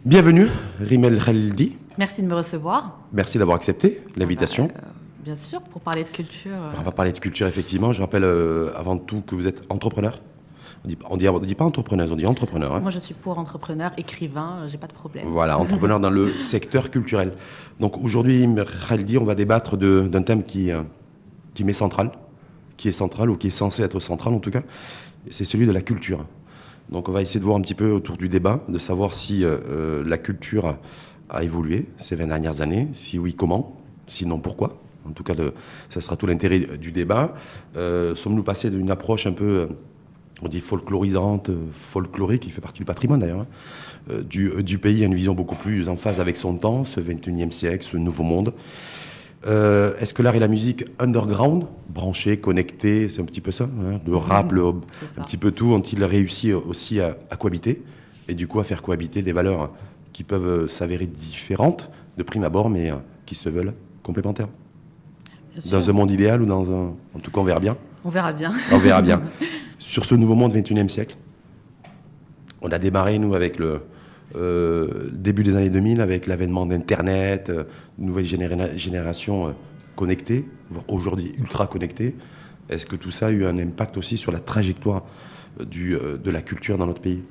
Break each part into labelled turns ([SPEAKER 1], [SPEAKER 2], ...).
[SPEAKER 1] Bienvenue, Rimel Khaldi.
[SPEAKER 2] Merci de me recevoir.
[SPEAKER 1] Merci d'avoir accepté l'invitation.
[SPEAKER 2] Bien sûr, pour parler de culture.
[SPEAKER 1] On va parler de culture, effectivement. Je rappelle avant tout que vous êtes entrepreneur. On dit pas entrepreneuse, on dit entrepreneur. Hein.
[SPEAKER 2] Moi, je suis pour entrepreneur, écrivain, j'ai pas de problème.
[SPEAKER 1] Voilà, entrepreneur dans le secteur culturel. Donc aujourd'hui, Khaldi, on va débattre d'un thème qui m'est central, qui est central ou qui est censé être central en tout cas. C'est celui de la culture. Donc on va essayer de voir un petit peu autour du débat, de savoir si la culture a évolué ces 20 dernières années, si oui, comment, sinon pourquoi. En tout cas, ça sera tout l'intérêt du débat. Sommes-nous passés d'une approche un peu, on dit folklorisante, folklorique, qui fait partie du patrimoine d'ailleurs, hein, du pays à une vision beaucoup plus en phase avec son temps, ce 21e siècle, ce nouveau monde. Est-ce que l'art et la musique underground, branchés, connectés, c'est un petit peu ça, hein, le rap, un petit peu tout, ont-ils réussi aussi à cohabiter et du coup à faire cohabiter des valeurs qui peuvent s'avérer différentes de prime abord, mais qui se veulent complémentaires? Dans un monde idéal ou dans un... En tout cas, on verra bien.
[SPEAKER 2] On verra bien.
[SPEAKER 1] On verra bien. Sur ce nouveau monde 21e siècle, on a démarré, nous, avec le début des années 2000, avec l'avènement d'Internet, nouvelle génération connectée, voire aujourd'hui ultra connectée. Est-ce que tout ça a eu un impact aussi sur la trajectoire de la culture dans notre pays ?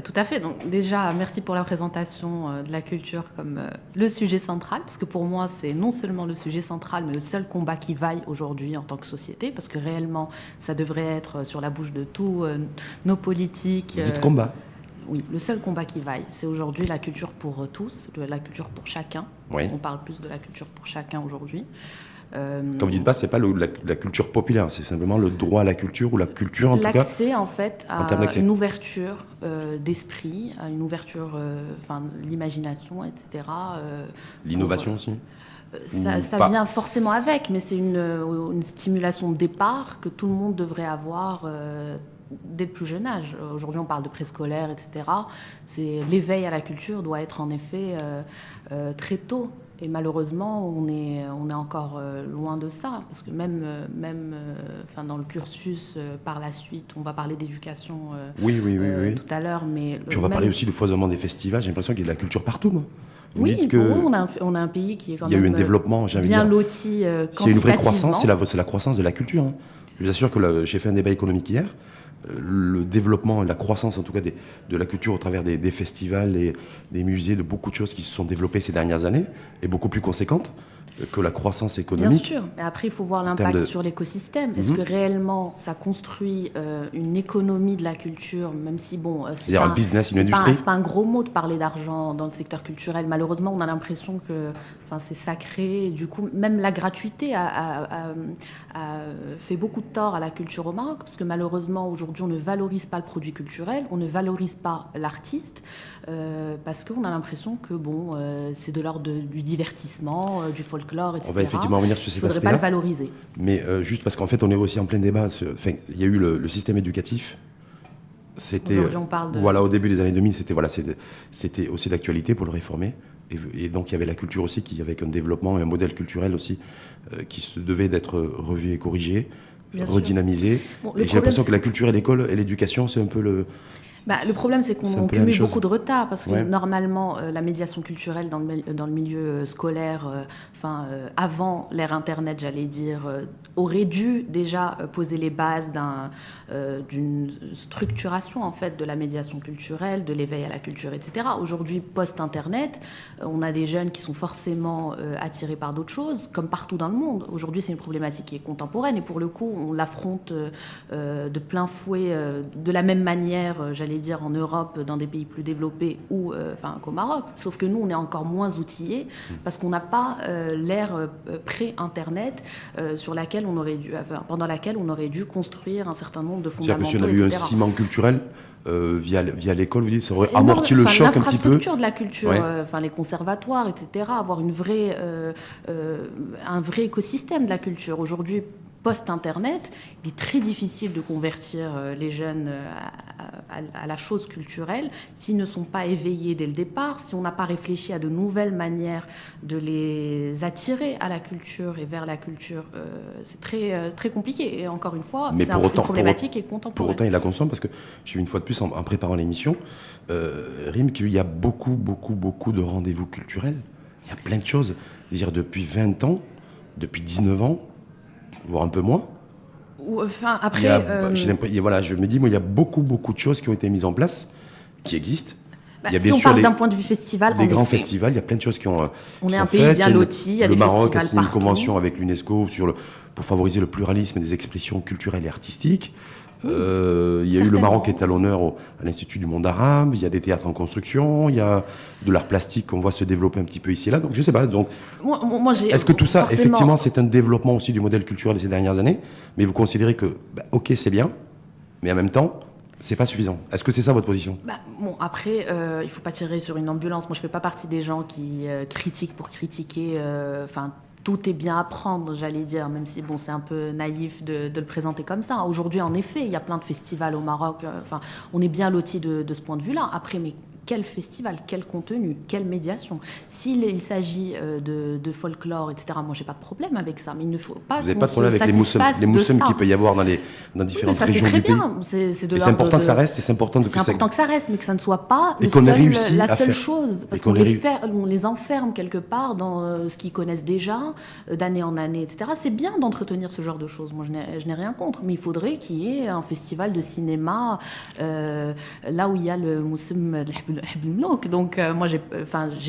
[SPEAKER 2] Tout à fait. Donc déjà, merci pour la présentation de la culture comme le sujet central, parce que pour moi, c'est non seulement le sujet central, mais le seul combat qui vaille aujourd'hui en tant que société, parce que réellement, ça devrait être sur la bouche de tous nos politiques.
[SPEAKER 1] Vous dites combat ?
[SPEAKER 2] Oui, le seul combat qui vaille, c'est aujourd'hui la culture pour tous, la culture pour chacun.
[SPEAKER 1] Oui.
[SPEAKER 2] On parle plus de la culture pour chacun aujourd'hui.
[SPEAKER 1] Comme vous dites pas, c'est pas la culture populaire, c'est simplement le droit à la culture ou la culture en tout cas.
[SPEAKER 2] L'accès en fait à une ouverture d'esprit, à une ouverture, l'imagination, etc.
[SPEAKER 1] L'innovation aussi.
[SPEAKER 2] Ça vient forcément avec, mais c'est une stimulation de départ que tout le monde devrait avoir dès le plus jeune âge. Aujourd'hui, on parle de préscolaire, etc. L'éveil à la culture doit être en effet très tôt. Et malheureusement, on est encore loin de ça, parce que même dans le cursus, par la suite, on va parler d'éducation
[SPEAKER 1] oui.
[SPEAKER 2] tout à l'heure.
[SPEAKER 1] Puis on va parler aussi du foisonnement des festivals. J'ai l'impression qu'il y a de la culture partout, moi.
[SPEAKER 2] Oui, on a un pays qui est quand même
[SPEAKER 1] il y a eu un développement,
[SPEAKER 2] bien loti quantitativement.
[SPEAKER 1] C'est une vraie croissance, c'est la croissance de la culture. Hein. Je vous assure que j'ai fait un débat économique hier. Le développement et la croissance en tout cas de la culture au travers des festivals et des musées, de beaucoup de choses qui se sont développées ces dernières années est beaucoup plus conséquente que la croissance économique.
[SPEAKER 2] Bien sûr, mais après il faut voir l'impact sur l'écosystème. Est-ce que réellement ça construit une économie de la culture, même si
[SPEAKER 1] c'est un business, une industrie.
[SPEAKER 2] C'est pas un gros mot de parler d'argent dans le secteur culturel. Malheureusement, on a l'impression que c'est sacré. Et du coup, même la gratuité a fait beaucoup de tort à la culture au Maroc, parce que malheureusement aujourd'hui on ne valorise pas le produit culturel, on ne valorise pas l'artiste, parce qu'on a l'impression que c'est de l'ordre du divertissement, du folklore, etc.
[SPEAKER 1] On va effectivement revenir sur cet aspect-là.
[SPEAKER 2] Il ne faudrait pas le valoriser.
[SPEAKER 1] Mais juste parce qu'en fait on est aussi en plein débat. Il y a eu le système éducatif.
[SPEAKER 2] Aujourd'hui on parle de...
[SPEAKER 1] Voilà, au début des années 2000, c'était aussi d'actualité pour le réformer. Et donc il y avait la culture aussi, avec un développement et un modèle culturel aussi qui se devait d'être revu et corrigé, redynamisé. Et j'ai l'impression que la culture et l'école et l'éducation, c'est un peu le...
[SPEAKER 2] le problème, c'est qu'on cumule beaucoup de retard, parce que normalement, la médiation culturelle dans le milieu scolaire, avant l'ère Internet, j'allais dire, aurait dû déjà poser les bases d'une structuration en fait de la médiation culturelle, de l'éveil à la culture, etc. Aujourd'hui, post-Internet, on a des jeunes qui sont forcément attirés par d'autres choses, comme partout dans le monde. Aujourd'hui, c'est une problématique qui est contemporaine, et pour le coup, on l'affronte de plein fouet, de la même manière, j'allais dire, en Europe, dans des pays plus développés qu'au Maroc. Sauf que nous, on est encore moins outillés parce qu'on n'a pas l'ère pré-Internet pendant laquelle on aurait dû construire un certain nombre de fondamentaux,
[SPEAKER 1] si on avait eu un ciment culturel via l'école, vous dites, ça aurait amorti le choc un petit peu.
[SPEAKER 2] L'infrastructure de la culture, les conservatoires, etc., avoir un vrai écosystème de la culture. Aujourd'hui, post-Internet, il est très difficile de convertir les jeunes à la chose culturelle s'ils ne sont pas éveillés dès le départ, si on n'a pas réfléchi à de nouvelles manières de les attirer à la culture et vers la culture. C'est très, très compliqué. Et encore une fois, c'est une problématique et contemporaine.
[SPEAKER 1] Pour autant, il la consomme parce que j'ai vu une fois de plus en préparant l'émission, Rim, qu'il y a beaucoup de rendez-vous culturels. Il y a plein de choses. Je veux dire, depuis 20 ans, depuis 19 ans, voire un peu moins.
[SPEAKER 2] Enfin, après,
[SPEAKER 1] je me dis, moi, il y a beaucoup de choses qui ont été mises en place, qui existent.
[SPEAKER 2] Il y a si on parle d'un point de vue festival,
[SPEAKER 1] les grands festivals, il y a plein de choses qui ont.
[SPEAKER 2] On est un pays bien loti, il y a des festivals partout.
[SPEAKER 1] Le Maroc a signé une convention avec l'UNESCO pour favoriser le pluralisme des expressions culturelles et artistiques. Il y a eu le Maroc qui est à l'honneur à l'Institut du monde arabe, il y a des théâtres en construction, il y a de l'art plastique qu'on voit se développer un petit peu ici et là. Donc je ne sais pas. Donc, est-ce que tout ça, effectivement, c'est un développement aussi du modèle culturel de ces dernières années, mais vous considérez que, ok, c'est bien, mais en même temps, c'est pas suffisant. Est-ce que c'est ça votre position ?
[SPEAKER 2] Après, il faut pas tirer sur une ambulance. Moi, je fais pas partie des gens qui critiquent pour critiquer. Tout est bien à prendre, j'allais dire, même si c'est un peu naïf de le présenter comme ça. Aujourd'hui, en effet, il y a plein de festivals au Maroc. On est bien lotis de ce point de vue-là. Après, mais quel festival, quel contenu, quelle médiation. S'il s'agit de folklore, etc., moi, j'ai pas de problème avec ça. Mais il ne faut pas.
[SPEAKER 1] Vous n'avez pas de problème avec les moussem qu'il peut y avoir dans différentes régions du pays. C'est important que ça reste, et c'est important
[SPEAKER 2] que ça reste, mais que ça ne soit pas la seule chose, parce qu'on les enferme quelque part dans ce qu'ils connaissent déjà, d'année en année, etc. C'est bien d'entretenir ce genre de choses. Moi, je n'ai rien contre, mais il faudrait qu'il y ait un festival de cinéma là où il y a le moussem donc moi j'ai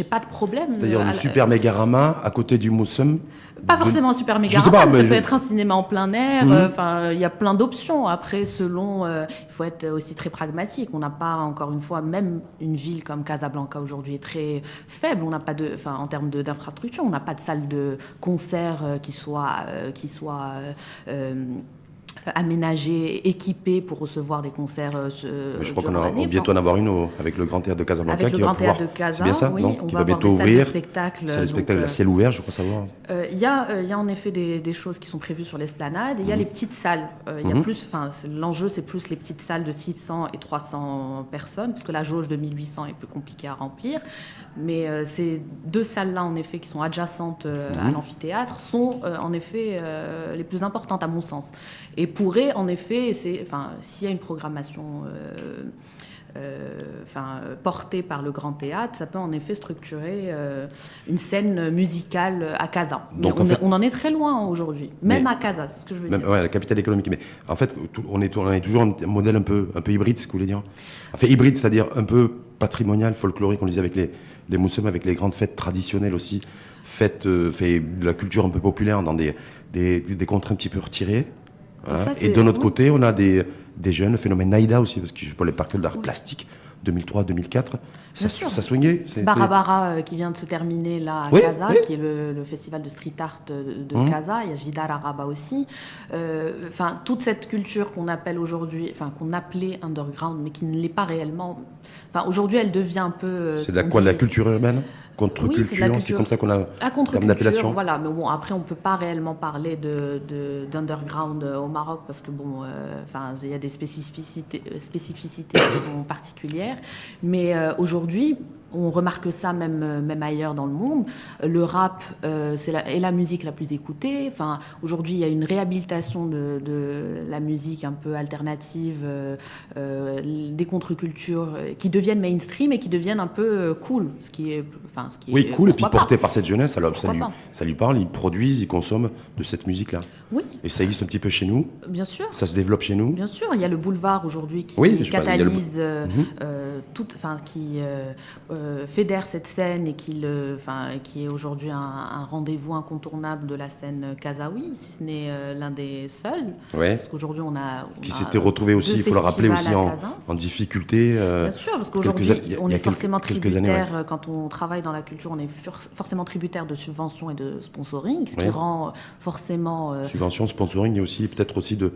[SPEAKER 2] pas de problème.
[SPEAKER 1] C'est-à-dire le super Mégarama à côté du Moussem.
[SPEAKER 2] Pas forcément un super Mégarama, ça peut être un cinéma en plein air. Il y a plein d'options. Après, il faut être aussi très pragmatique. On n'a pas, encore une fois, même une ville comme Casablanca aujourd'hui est très faible. On n'a pas en termes d'infrastructure, on n'a pas de salle de concert qui soit aménagé, équipé pour recevoir des concerts.
[SPEAKER 1] Je crois qu'on va bientôt en avoir une avec le Grand Théâtre de Casablanca
[SPEAKER 2] qui va pouvoir. C'est
[SPEAKER 1] bien ça,
[SPEAKER 2] oui,
[SPEAKER 1] non
[SPEAKER 2] on
[SPEAKER 1] qui
[SPEAKER 2] va
[SPEAKER 1] bientôt ouvrir.
[SPEAKER 2] C'est
[SPEAKER 1] le spectacle à ciel ouvert, je crois savoir.
[SPEAKER 2] Il y a en effet des choses qui sont prévues sur l'esplanade. Il y a les petites salles. Il y a plus. L'enjeu, c'est plus les petites salles de 600 et 300 personnes, parce que la jauge de 1800 est plus compliquée à remplir. Mais ces deux salles-là, en effet, qui sont adjacentes à l'amphithéâtre, sont en effet les plus importantes à mon sens. Et pourrait, en effet, s'il y a une programmation portée par le Grand Théâtre, ça peut en effet structurer une scène musicale à Casa. Donc, on en est très loin aujourd'hui, même à Casa, c'est ce que je veux dire.
[SPEAKER 1] Ouais, la capitale économique. Mais en fait, on est toujours un modèle un peu hybride, ce que vous voulez dire. Enfin, hybride, c'est-à-dire un peu patrimonial, folklorique, on le disait avec les moussem, avec les grandes fêtes traditionnelles aussi, fêtes de la culture un peu populaire dans des contrées un petit peu retirées. Et de notre côté, on a des jeunes, le phénomène Naïda aussi, parce que je parlais par d'art plastique, 2003-2004, ça swingait.
[SPEAKER 2] C'est Barabara qui vient de se terminer là à Casa, qui est le festival de street art de Casa. Il y a Jidar Araba aussi. Toute cette culture qu'on appelle aujourd'hui, qu'on appelait underground, mais qui ne l'est pas réellement. Aujourd'hui, elle devient un peu.
[SPEAKER 1] C'est de la culture urbaine ? Contre-culture, c'est comme ça qu'on a
[SPEAKER 2] terme d'appellation. Voilà, mais après on peut pas réellement parler d'underground au Maroc parce que il y a des spécificités qui sont particulières. Mais aujourd'hui, on remarque ça même ailleurs dans le monde. Le rap est la musique la plus écoutée. Aujourd'hui, il y a une réhabilitation de la musique un peu alternative, des contre-cultures qui deviennent mainstream et qui deviennent un peu cool, ce qui est
[SPEAKER 1] cool, et puis porté par cette jeunesse, alors ça lui parle, ils produisent, ils consomment de cette musique-là.
[SPEAKER 2] Oui.
[SPEAKER 1] Et ça existe un petit peu chez nous.
[SPEAKER 2] Bien sûr.
[SPEAKER 1] Ça se développe chez nous.
[SPEAKER 2] Bien sûr, il y a le boulevard aujourd'hui qui catalyse qui fédère cette scène et qui est aujourd'hui un rendez-vous incontournable de la scène kazaoui, si ce n'est l'un des seuls.
[SPEAKER 1] Ouais.
[SPEAKER 2] Parce qu'aujourd'hui
[SPEAKER 1] qui s'était retrouvé aussi, il faut le rappeler aussi en difficulté.
[SPEAKER 2] Bien sûr, parce qu'aujourd'hui on est forcément tributaire quand on travaille dans la culture, on est forcément tributaire de subventions et de sponsoring, ce qui rend forcément...
[SPEAKER 1] Subventions, sponsoring, et aussi peut-être aussi de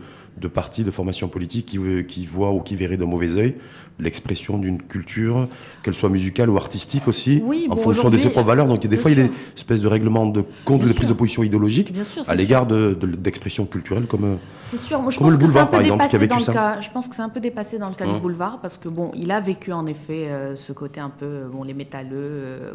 [SPEAKER 1] partis de formations politiques qui voient ou qui verraient d'un mauvais œil l'expression d'une culture, qu'elle soit musicale ou ou artistique aussi,
[SPEAKER 2] oui,
[SPEAKER 1] en fonction de ses propres valeurs. Donc des fois, il y a des espèces de règlements de compte, de prise de position idéologique à l'égard d'expressions culturelles comme
[SPEAKER 2] c'est sûr. Moi, je
[SPEAKER 1] comme
[SPEAKER 2] pense
[SPEAKER 1] le boulevard, par exemple, qui a
[SPEAKER 2] dépassé
[SPEAKER 1] vécu ça.
[SPEAKER 2] je pense que c'est un peu dépassé dans le cas du boulevard, parce que bon, il a vécu en effet ce côté un peu, bon, les métalleux,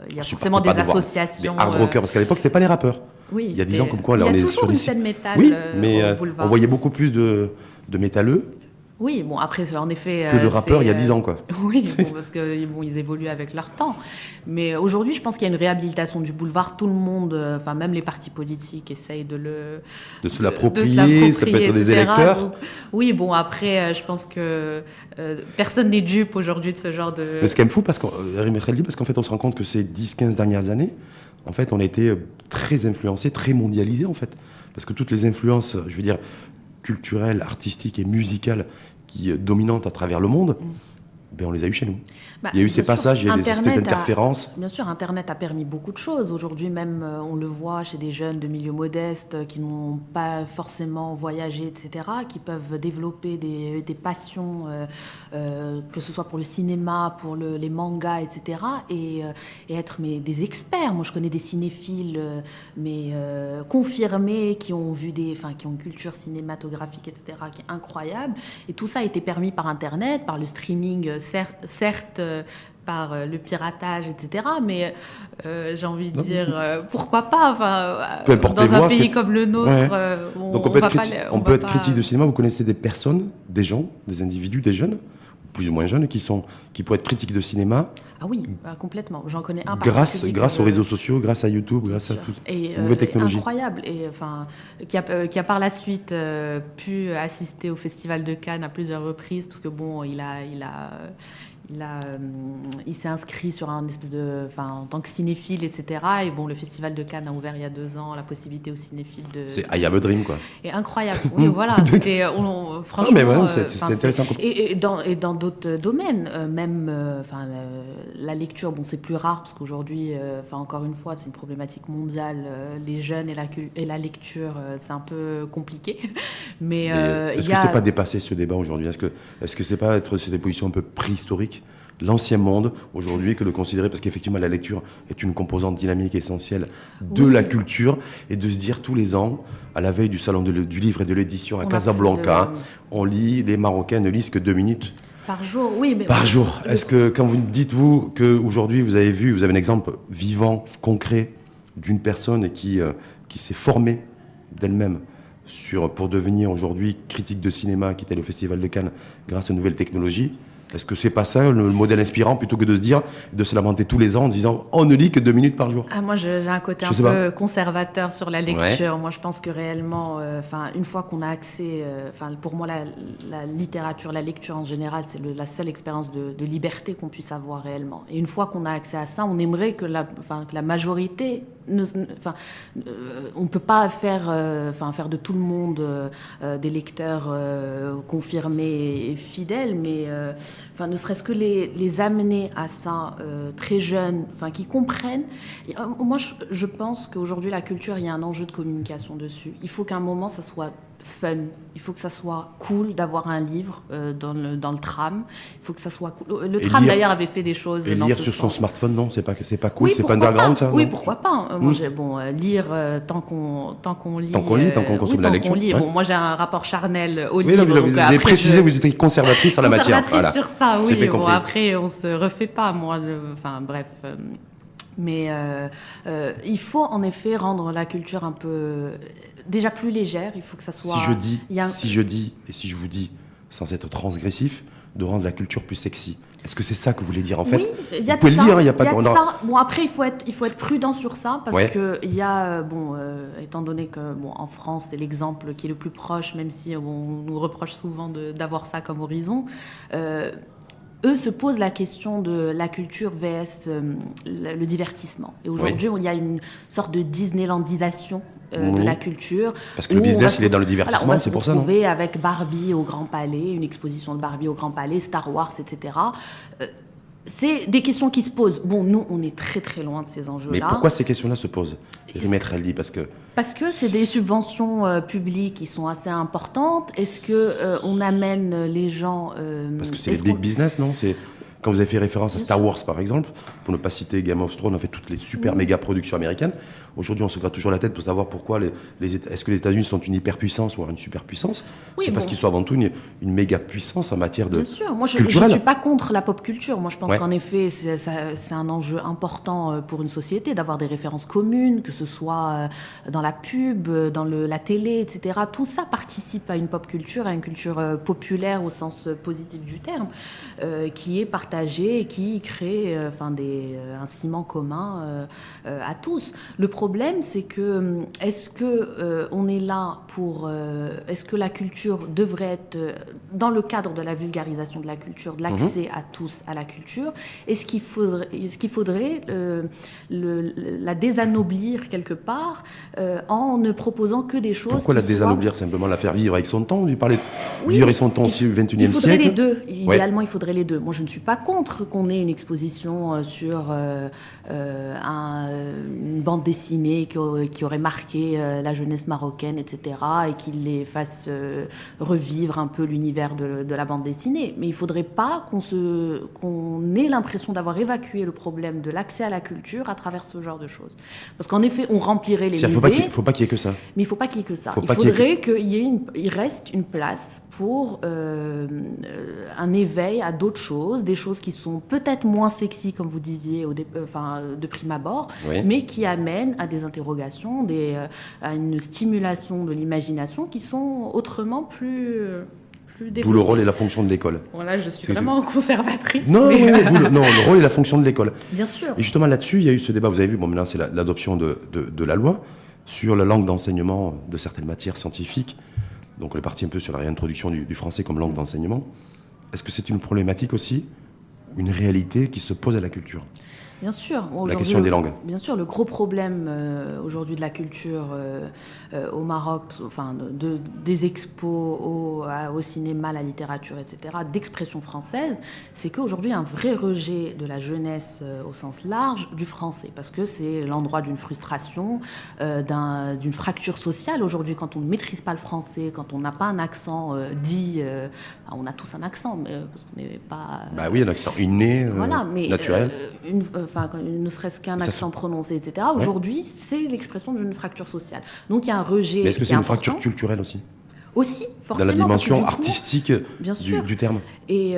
[SPEAKER 2] il y a forcément des associations.
[SPEAKER 1] Des hard rockers, parce qu'à l'époque, c'était pas les rappeurs.
[SPEAKER 2] Oui,
[SPEAKER 1] il y a 10 ans, comme quoi,
[SPEAKER 2] là,
[SPEAKER 1] on est
[SPEAKER 2] sur
[SPEAKER 1] des
[SPEAKER 2] scène métal.
[SPEAKER 1] Oui, mais
[SPEAKER 2] au boulevard.
[SPEAKER 1] on voyait beaucoup plus de métalleux.
[SPEAKER 2] Oui, bon, après, en effet...
[SPEAKER 1] que de rappeurs il y a 10 ans, quoi.
[SPEAKER 2] Oui, bon, parce qu'ils ils évoluent avec leur temps. Mais aujourd'hui, je pense qu'il y a une réhabilitation du boulevard. Tout le monde, enfin, même les partis politiques essayent de
[SPEAKER 1] se l'approprier, ça peut être des électeurs.
[SPEAKER 2] Donc, oui, bon, après, je pense que personne n'est dupe aujourd'hui de ce genre de...
[SPEAKER 1] Mais c'est quand même fou, parce qu'en fait, on se rend compte que ces 10-15 dernières années, en fait, on a été très influencés, très mondialisés, en fait. Parce que toutes les influences, je veux dire, culturelles, artistiques et musicales dominantes à travers le monde, on les a eues chez nous. Il y a eu ces passages, il y a des espèces d'interférences.
[SPEAKER 2] Bien sûr, Internet a permis beaucoup de choses. Aujourd'hui même, on le voit chez des jeunes de milieux modestes qui n'ont pas forcément voyagé, etc., qui peuvent développer des passions, que ce soit pour le cinéma, pour les mangas, etc., et être des experts. Moi, je connais des cinéphiles, confirmés, qui ont vu qui ont une culture cinématographique, etc., qui est incroyable. Et tout ça a été permis par Internet, par le streaming, certes par le piratage, etc. Mais j'ai envie de dire, pourquoi pas, dans un pays comme le nôtre,
[SPEAKER 1] Donc on peut être critique de cinéma. Vous connaissez des personnes, des gens, des individus, des jeunes, plus ou moins jeunes, qui pourraient être critiques de cinéma.
[SPEAKER 2] Ah oui, complètement. J'en connais un
[SPEAKER 1] grâce aux réseaux sociaux, grâce à YouTube, grâce à toutes les nouvelles technologies.
[SPEAKER 2] Incroyable. Et qui a par la suite pu assister au Festival de Cannes à plusieurs reprises, parce que bon, il s'est inscrit sur un espèce en tant que cinéphile, etc. Et bon, le Festival de Cannes a ouvert il y a 2 ans la possibilité aux cinéphiles de...
[SPEAKER 1] C'est I Have a Dream, quoi.
[SPEAKER 2] Et incroyable. Oui, voilà. C'était, franchement...
[SPEAKER 1] Non, mais voilà, c'est intéressant.
[SPEAKER 2] Et dans d'autres domaines, même la lecture, bon, c'est plus rare, parce qu'aujourd'hui, encore une fois, c'est une problématique mondiale. Les jeunes et la lecture, c'est un peu compliqué. Mais
[SPEAKER 1] est-ce que c'est pas dépassé, ce débat, aujourd'hui? Est-ce que c'est pas être sur des positions un peu préhistoriques, l'ancien monde aujourd'hui, que de considérer, parce qu'effectivement la lecture est une composante dynamique essentielle de la culture, et de se dire tous les ans, à la veille du salon du livre et de l'édition à Casablanca, on lit, les Marocains ne lisent que 2 minutes
[SPEAKER 2] par jour. Oui, mais
[SPEAKER 1] par jour. Est-ce que quand vous dites-vous qu'aujourd'hui vous avez un exemple vivant, concret d'une personne qui s'est formée d'elle-même pour devenir aujourd'hui critique de cinéma, qui est allée au Festival de Cannes grâce aux nouvelles technologies? Est-ce que c'est pas ça le modèle inspirant, plutôt que de se lamenter tous les ans en disant on ne lit que 2 minutes par jour?
[SPEAKER 2] Moi, j'ai un côté un peu conservateur sur la lecture. Ouais. Moi, je pense que réellement, une fois qu'on a accès, pour moi, la littérature, la lecture en général, c'est la seule expérience de liberté qu'on puisse avoir réellement. Et une fois qu'on a accès à ça, on aimerait que la majorité... on ne peut pas faire de tout le monde des lecteurs confirmés et fidèles, mais ne serait-ce que les amener à ça très jeunes, qui comprennent. Moi, je pense qu'aujourd'hui, la culture, il y a un enjeu de communication dessus. Il faut qu'à un moment, ça soit fun. Il faut que ça soit cool d'avoir un livre dans le tram. Il faut que ça soit cool. Le tram, d'ailleurs, avait fait des choses.
[SPEAKER 1] Et lire sur son smartphone, non, c'est pas cool, oui, c'est pas underground, ça.
[SPEAKER 2] Oui, pourquoi pas. Moi, lire tant qu'on lit.
[SPEAKER 1] Tant qu'on consomme la lecture.
[SPEAKER 2] Ouais. Bon, moi, j'ai un rapport charnel au
[SPEAKER 1] livre.
[SPEAKER 2] Vous
[SPEAKER 1] avez précisé, vous étiez conservatrice en la matière.
[SPEAKER 2] Conservatrice sur ça, oui. Bon, après, on se refait pas, moi. Bref. Mais il faut en effet rendre la culture un peu déjà plus légère. Il faut que ça soit.
[SPEAKER 1] Si je vous dis, sans être transgressif, de rendre la culture plus sexy. Est-ce que c'est ça que vous voulez dire, en fait?
[SPEAKER 2] Oui, il y a de ça. Vous pouvez le dire, il n'y a pas de ça. Bon, après, il faut être prudent sur ça, parce que il y a, étant donné que, en France, c'est l'exemple qui est le plus proche, même si on nous reproche souvent d'avoir ça comme horizon. Eux se posent la question de la culture vs le divertissement. Et aujourd'hui, il y a une sorte de Disneylandisation de la culture.
[SPEAKER 1] Parce que le business, il est dans le divertissement, c'est pour ça, non?
[SPEAKER 2] On va se retrouver avec Barbie au Grand Palais, une exposition de Barbie au Grand Palais, Star Wars, etc. C'est des questions qui se posent. Bon, nous, on est très très loin de ces enjeux-là.
[SPEAKER 1] Mais pourquoi ces questions-là se posent, Rimet Khaldi? Parce que
[SPEAKER 2] c'est des subventions publiques qui sont assez importantes. Est-ce que on amène les gens
[SPEAKER 1] parce que c'est les big business, non? quand vous avez fait référence à Star Wars, par exemple, pour ne pas citer Game of Thrones, on fait toutes les super méga productions américaines. Aujourd'hui, on se gratte toujours la tête pour savoir pourquoi est-ce que les États-Unis sont une hyperpuissance, voire une superpuissance. C'est parce qu'ils sont avant tout une méga puissance en matière de culturelle.
[SPEAKER 2] Bien sûr, moi je ne suis pas contre la pop culture. Moi je pense qu'en effet, c'est un enjeu important pour une société d'avoir des références communes, que ce soit dans la pub, dans la télé, etc. Tout ça participe à une pop culture, à une culture populaire au sens positif du terme, qui est partagée et qui crée un ciment commun à tous. Le problème, c'est que est-ce que la culture devrait être dans le cadre de la vulgarisation de la culture, de l'accès à tous à la culture, est-ce qu'il faudrait la désanoblir quelque part en ne proposant que des choses.
[SPEAKER 1] Pourquoi la désanoblir? Simplement la faire vivre avec son temps? Vous parlez de vivre avec son temps aussi au XXIe siècle.
[SPEAKER 2] Il faudrait les deux. Idéalement, il faudrait les deux. Moi, je ne suis pas contre qu'on ait une exposition sur une bande dessinée qui aurait marqué la jeunesse marocaine, etc., et qui les fasse revivre un peu l'univers de la bande dessinée. Mais il ne faudrait pas qu'on ait l'impression d'avoir évacué le problème de l'accès à la culture à travers ce genre de choses. Parce qu'en effet, on remplirait les musées.
[SPEAKER 1] Il ne faut pas qu'il y ait que ça.
[SPEAKER 2] Mais il ne faut pas qu'il y ait que ça. Il faudrait qu'il reste une place pour un éveil à d'autres choses, des choses qui sont peut-être moins sexy, comme vous disiez, de prime abord, mais qui amènent à des interrogations, à une stimulation de l'imagination qui sont autrement plus
[SPEAKER 1] D'où le rôle et la fonction de l'école.
[SPEAKER 2] Voilà, je suis vraiment conservatrice.
[SPEAKER 1] Non, le rôle et la fonction de l'école.
[SPEAKER 2] Bien sûr.
[SPEAKER 1] Et justement là-dessus, il y a eu ce débat, vous avez vu, maintenant c'est l'adoption de la loi sur la langue d'enseignement de certaines matières scientifiques. Donc on est parti un peu sur la réintroduction du français comme langue d'enseignement. Est-ce que c'est une problématique aussi, une réalité qui se pose à la culture ?
[SPEAKER 2] Bien sûr.
[SPEAKER 1] La question des langues.
[SPEAKER 2] Bien sûr, le gros problème aujourd'hui de la culture au Maroc, des expos au cinéma, la littérature, etc., d'expression française, c'est qu'aujourd'hui, il y a un vrai rejet de la jeunesse au sens large du français, parce que c'est l'endroit d'une frustration, d'une fracture sociale. Aujourd'hui, quand on ne maîtrise pas le français, quand on n'a pas un accent on a tous un accent, mais parce qu'on n'est pas...
[SPEAKER 1] oui, un accent inné, naturel.
[SPEAKER 2] Ne serait-ce qu'un accent prononcé, etc. Aujourd'hui, c'est l'expression d'une fracture sociale. Donc il y a un rejet.
[SPEAKER 1] Mais est-ce que c'est une fracture culturelle aussi ?
[SPEAKER 2] Aussi, forcément.
[SPEAKER 1] Dans la dimension artistique du terme.
[SPEAKER 2] Et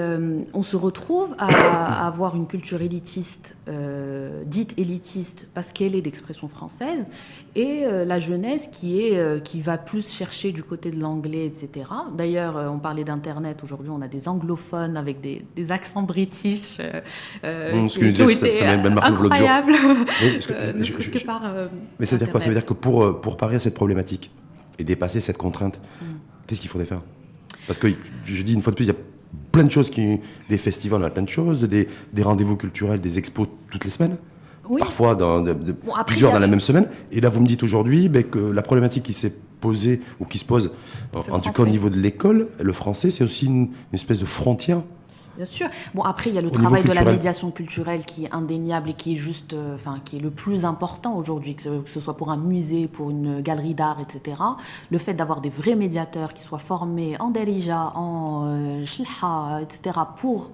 [SPEAKER 2] on se retrouve à avoir une culture élitiste, dite élitiste, parce qu'elle est d'expression française, et la jeunesse qui va plus chercher du côté de l'anglais, etc. D'ailleurs, on parlait d'Internet. Aujourd'hui, on a des anglophones avec des accents british qui ont été incroyables.
[SPEAKER 1] Mais c'est-à-dire quoi ? Ça veut dire que pour parer à cette problématique et dépasser cette contrainte, qu'est-ce qu'il faudrait faire ? Parce que, je dis une fois de plus, il y a plein de choses, des festivals, on a plein de choses, des rendez-vous culturels, des expos toutes les semaines, parfois plusieurs dans la même semaine. Et là, vous me dites aujourd'hui que la problématique qui s'est posée, ou qui se pose, en tout cas au niveau de l'école, le français, c'est aussi une espèce de frontière.
[SPEAKER 2] Bien sûr. Bon, après, il y a le travail de la médiation culturelle qui est indéniable et qui est juste, qui est le plus important aujourd'hui, que ce soit pour un musée, pour une galerie d'art, etc. Le fait d'avoir des vrais médiateurs qui soient formés en Darija, en Shlha, etc., pour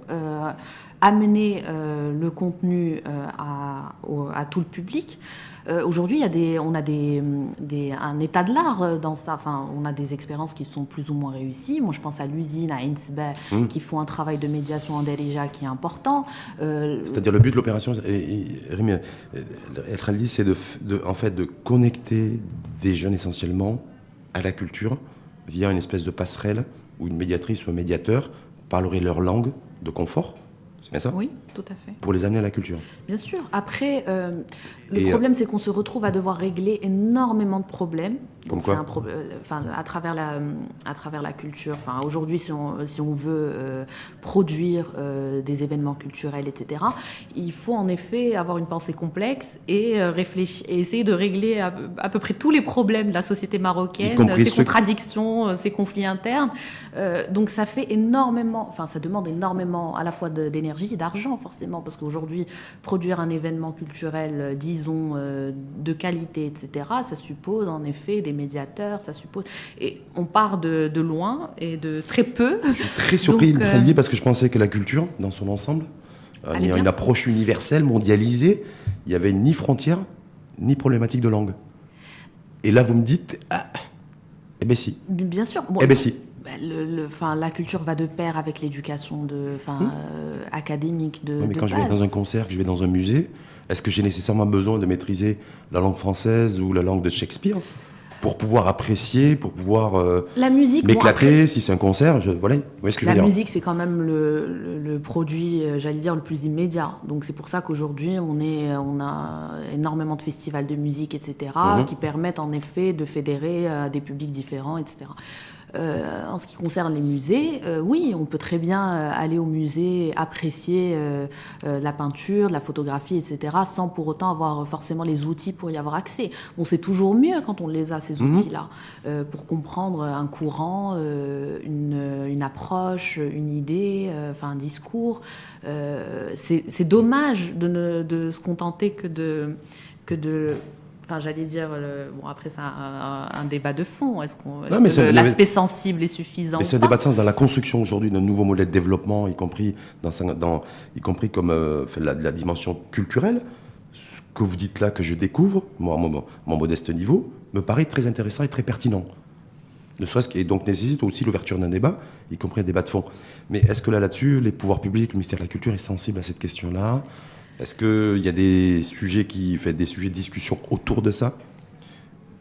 [SPEAKER 2] amener le contenu à tout le public. Aujourd'hui, on a un état de l'art dans ça. Enfin, on a des expériences qui sont plus ou moins réussies. Moi, je pense à l'usine, à Innsbeh, qui font un travail de médiation en Darija qui est important.
[SPEAKER 1] C'est-à-dire le but de l'opération, Rémi El Khaldi, c'est de connecter des jeunes essentiellement à la culture via une espèce de passerelle où une médiatrice ou un médiateur parlerait leur langue de confort. C'est bien ça ?
[SPEAKER 2] Oui, tout à fait.
[SPEAKER 1] Pour les amener à la culture.
[SPEAKER 2] Bien sûr. Après, le problème, c'est qu'on se retrouve à devoir régler énormément de problèmes.
[SPEAKER 1] Comme quoi ?
[SPEAKER 2] À travers la culture. Enfin, aujourd'hui, si on veut produire des événements culturels, etc., il faut en effet avoir une pensée complexe et réfléchir et essayer de régler à peu près tous les problèmes de la société marocaine, ses contradictions, ses conflits internes. Donc, ça fait énormément. Enfin, ça demande énormément à la fois d'énergie et d'argent, forcément, parce qu'aujourd'hui, produire un événement culturel, disons, de qualité, etc., ça suppose en effet des médiateurs, ça suppose... Et on part de loin et de très peu.
[SPEAKER 1] Je suis très surpris, Khaldi, parce que je pensais que la culture, dans son ensemble, une approche universelle, mondialisée. Il n'y avait ni frontières, ni problématique de langue. Et là, vous me dites, eh bien si.
[SPEAKER 2] Bien sûr.
[SPEAKER 1] Eh bien si.
[SPEAKER 2] La culture va de pair avec l'éducation académique de
[SPEAKER 1] mais quand
[SPEAKER 2] base.
[SPEAKER 1] je vais dans un concert, que je vais dans un musée, est-ce que j'ai nécessairement besoin de maîtriser la langue française ou la langue de Shakespeare pour pouvoir apprécier, pour pouvoir
[SPEAKER 2] la musique,
[SPEAKER 1] m'éclater, si c'est un concert, voilà. Vous voyez ce que je veux dire ?
[SPEAKER 2] La musique, c'est quand même le produit, j'allais dire, le plus immédiat. Donc c'est pour ça qu'aujourd'hui, on a énormément de festivals de musique, etc., qui permettent en effet de fédérer des publics différents, etc. En ce qui concerne les musées, oui, on peut très bien aller au musée, apprécier la peinture, la photographie, etc., sans pour autant avoir forcément les outils pour y avoir accès. Bon, c'est toujours mieux quand on les a, ces outils-là, pour comprendre un courant, une approche, une idée, un discours. C'est dommage de se contenter que de j'allais dire, après c'est un débat de fond. Est-ce que l'aspect sensible est suffisant ?
[SPEAKER 1] Mais c'est un débat de sens dans la construction aujourd'hui d'un nouveau modèle de développement, y compris comme la dimension culturelle. Ce que vous dites là, que je découvre, moi, mon modeste niveau, me paraît très intéressant et très pertinent. Ne serait-ce et donc nécessite aussi l'ouverture d'un débat, y compris un débat de fond. Mais est-ce que là-dessus, les pouvoirs publics, le ministère de la Culture est sensible à cette question-là ? Est-ce qu'il y a des sujets des sujets de discussion autour de ça ?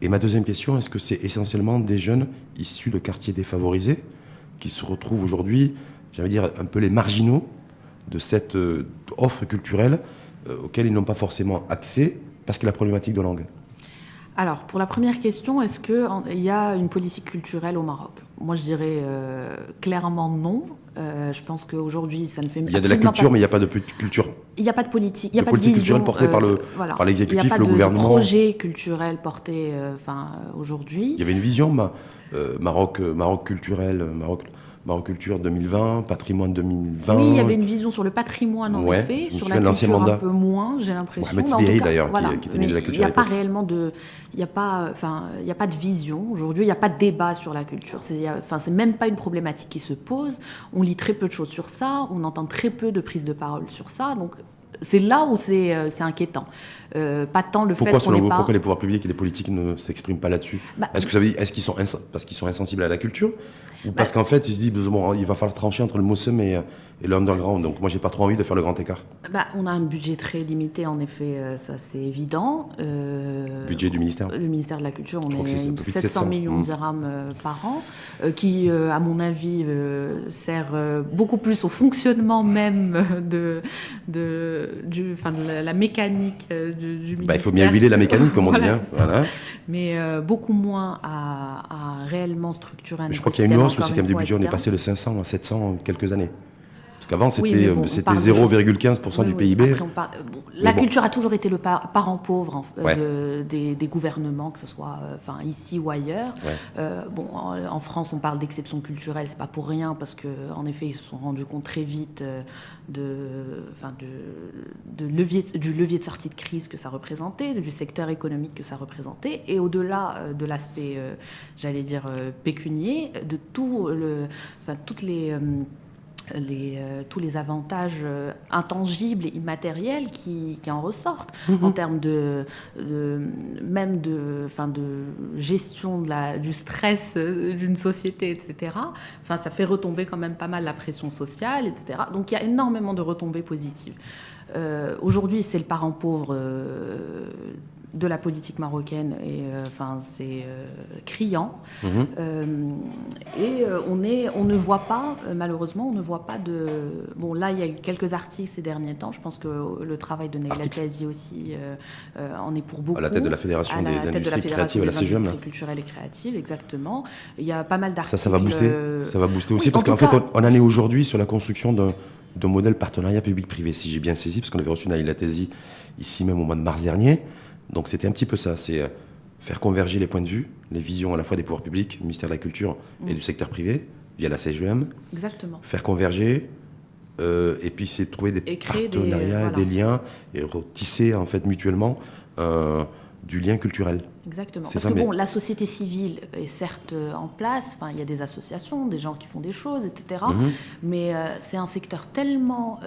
[SPEAKER 1] Et ma deuxième question, est-ce que c'est essentiellement des jeunes issus de quartiers défavorisés qui se retrouvent aujourd'hui, j'allais dire, un peu les marginaux de cette offre culturelle auxquelles ils n'ont pas forcément accès parce qu'il y a la problématique de langue ?
[SPEAKER 2] Alors, pour la première question, est-ce qu'il y a une politique culturelle au Maroc ? Moi, je dirais clairement non. Je pense qu'aujourd'hui, ça ne fait...
[SPEAKER 1] Il y a de la culture, mais il n'y a pas de culture.
[SPEAKER 2] Il n'y a pas de politique. Il n'y a pas de vision
[SPEAKER 1] culturelle portée par l'exécutif, le gouvernement. Il n'y a pas de
[SPEAKER 2] projet culturel porté aujourd'hui.
[SPEAKER 1] Il y avait une vision Maroc culturel, Maroc Culture 2020, Patrimoine 2020.
[SPEAKER 2] Oui, il y avait une vision sur le patrimoine, en effet. Sur la culture, un peu moins, j'ai l'impression.
[SPEAKER 1] C'est Mohamed Sbiehi, d'ailleurs, qui était ministre de la Culture.
[SPEAKER 2] Il n'y a pas réellement il n'y a pas de vision. Aujourd'hui, il n'y a pas de débat sur la culture. C'est même pas une problématique qui se pose. On lit très peu de choses sur ça. On entend très peu de prises de parole sur ça. Donc, c'est là où c'est inquiétant. Pas tant le fait qu'on n'ait pas...
[SPEAKER 1] Pourquoi les pouvoirs publics et les politiques ne s'expriment pas là-dessus ? Est-ce qu'ils sont parce qu'ils sont insensibles à la culture ? Ou parce qu'en fait, ils se disent, bon, il va falloir trancher entre le Mossem et l'underground. Donc moi, j'ai pas trop envie de faire le grand écart.
[SPEAKER 2] On a un budget très limité, en effet, ça c'est évident.
[SPEAKER 1] Budget du ministère ?
[SPEAKER 2] Le ministère de la Culture, on est 700 millions de dirhams par an, qui, à mon avis, sert beaucoup plus au fonctionnement même de la mécanique du ministère.
[SPEAKER 1] Il faut bien huiler la mécanique, comme on dit. Voilà.
[SPEAKER 2] Mais beaucoup moins à réellement structurer un écosystème.
[SPEAKER 1] Je crois qu'il y a une hausse aussi quand même du budget. On est passé de 500 à 700 en quelques années. Parce qu'avant, c'était 0,15% du PIB.
[SPEAKER 2] Après, la culture a toujours été le parent pauvre des gouvernements, que ce soit ici ou ailleurs. Ouais. En France, on parle d'exception culturelle, c'est pas pour rien, parce qu'en effet, ils se sont rendus compte très vite du levier de sortie de crise que ça représentait, du secteur économique que ça représentait, et au-delà de l'aspect, j'allais dire, pécunier, de tous les avantages intangibles et immatériels qui en ressortent en termes de gestion du stress d'une société, etc. Ça fait retomber quand même pas mal la pression sociale, etc. Donc il y a énormément de retombées positives. Aujourd'hui, c'est le parent pauvre de la politique marocaine et c'est criant. Et on ne voit pas, malheureusement, de... Bon, là, il y a eu quelques articles ces derniers temps. Je pense que le travail de Naila Tiazi aussi en est pour beaucoup.
[SPEAKER 1] À la tête de la Fédération des industries créatives à la CGM.
[SPEAKER 2] Industries culturelles et créatives, exactement. Il y a pas mal d'articles.
[SPEAKER 1] Ça va booster. Ça va booster aussi, parce qu'en fait, on en est aujourd'hui sur la construction d'un modèle partenariat public-privé, si j'ai bien saisi, parce qu'on avait reçu Naila Tiazi ici même au mois de mars dernier. Donc c'était un petit peu ça, c'est faire converger les points de vue, les visions à la fois des pouvoirs publics, du ministère de la Culture et du secteur privé, via la CGM.
[SPEAKER 2] Exactement.
[SPEAKER 1] Faire converger, et puis c'est trouver des partenariats, des liens, et retisser en fait mutuellement un du lien culturel.
[SPEAKER 2] Exactement. Parce que la société civile est certes en place, il y a des associations, des gens qui font des choses, etc. Mais c'est un secteur tellement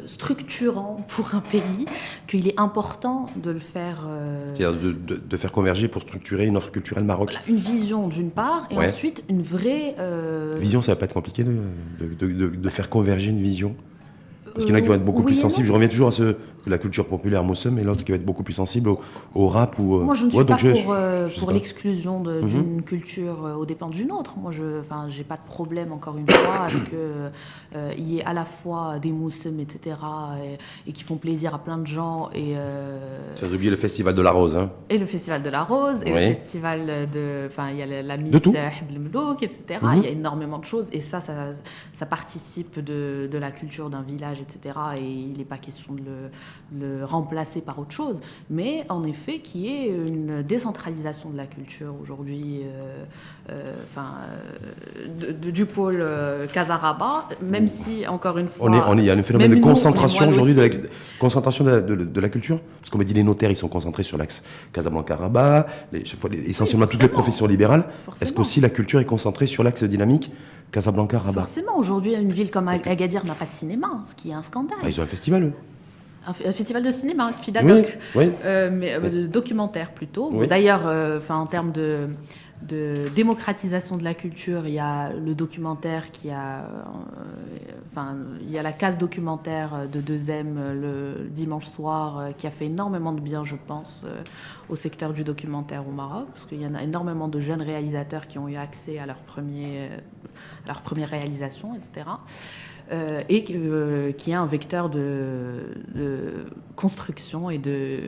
[SPEAKER 2] structurant pour un pays qu'il est important de le faire...
[SPEAKER 1] C'est-à-dire de faire converger pour structurer une offre culturelle Maroc.
[SPEAKER 2] Voilà, une vision d'une part, et ensuite une vraie...
[SPEAKER 1] Vision, ça va pas être compliqué de faire converger une vision? Parce qu'il y en a qui vont être beaucoup plus sensibles. Je reviens toujours à la culture populaire Moussem, et l'autre qui va être beaucoup plus sensible au rap.
[SPEAKER 2] Moi, je ne suis pas pour l'exclusion d'une culture aux dépens d'une autre. Moi, j'ai pas de problème, encore une fois, à ce qu'il y ait à la fois des Moussem, etc., et qui font plaisir à plein de gens.
[SPEAKER 1] Tu as oublié le Festival de la Rose. Hein.
[SPEAKER 2] Et le Festival de la Rose, et le Festival de... il y a la Miss Blmlouk, etc. Il y a énormément de choses, et ça participe de la culture d'un village, etc. Et il n'est pas question de le remplacer par autre chose. Mais en effet, qu'il y ait une décentralisation de la culture aujourd'hui, du pôle Casaraba, même si, encore une fois...
[SPEAKER 1] Il y a un phénomène de concentration aujourd'hui, concentration de la culture. Parce qu'on m'a dit les notaires, ils sont concentrés sur l'axe Casablanca-Rabat, essentiellement toutes les professions libérales. Forcément. Est-ce qu'aussi la culture est concentrée sur l'axe dynamique Casablanca-Rabat?
[SPEAKER 2] Forcément, aujourd'hui, une ville comme Agadir n'a pas de cinéma, ce qui est un scandale.
[SPEAKER 1] Ils ont un festival, eux.
[SPEAKER 2] Un festival de cinéma, Fidadoc, de documentaire plutôt. Oui. D'ailleurs, en termes de démocratisation de la culture, il y a le documentaire il y a la case documentaire de 2M le dimanche soir qui a fait énormément de bien, je pense, au secteur du documentaire au Maroc, parce qu'il y en a énormément de jeunes réalisateurs qui ont eu accès à leur première réalisation, etc. Et qui est un vecteur de construction et de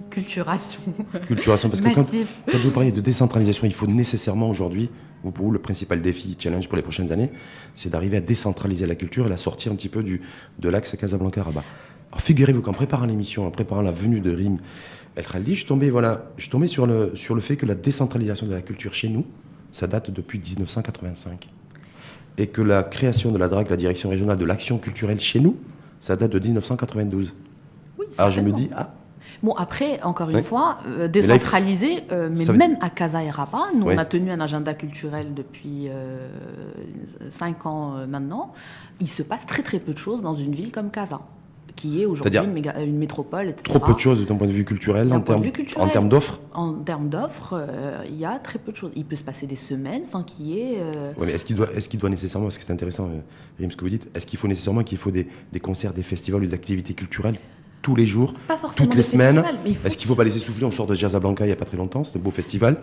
[SPEAKER 2] culturation.
[SPEAKER 1] Culturation, parce que quand vous parlez de décentralisation, il faut nécessairement aujourd'hui, pour vous, le principal défi, challenge pour les prochaines années, c'est d'arriver à décentraliser la culture et la sortir un petit peu de l'axe Casablanca-Rabat. Alors figurez-vous qu'en préparant l'émission, en préparant la venue de Rim El Khaldi, je suis tombé sur le fait que la décentralisation de la culture chez nous, ça date depuis 1985. Et que la création de la DRAC, la Direction Régionale de l'Action Culturelle chez nous, ça date de 1992.
[SPEAKER 2] Oui,
[SPEAKER 1] alors je me dis,
[SPEAKER 2] Bon, après, encore une fois, décentralisé, mais même à Casa et Rabat, nous, on a tenu un agenda culturel depuis 5 ans maintenant. Il se passe très très peu de choses dans une ville comme Casa, qui est aujourd'hui une métropole, etc.
[SPEAKER 1] Trop peu de choses d'un point de vue culturel, en termes d'offres.
[SPEAKER 2] En termes d'offres, il y a très peu de choses. Il peut se passer des semaines sans qu'il y ait...
[SPEAKER 1] Oui, mais est-ce qu'il doit nécessairement, parce que c'est intéressant, Rim, ce que vous dites, est-ce qu'il faut nécessairement qu'il faut des concerts, des festivals, des activités culturelles tous les jours, toutes les semaines? Est-ce qu'il ne faut pas laisser souffler? On sort de Casablanca il n'y a pas très longtemps, c'est un beau festival.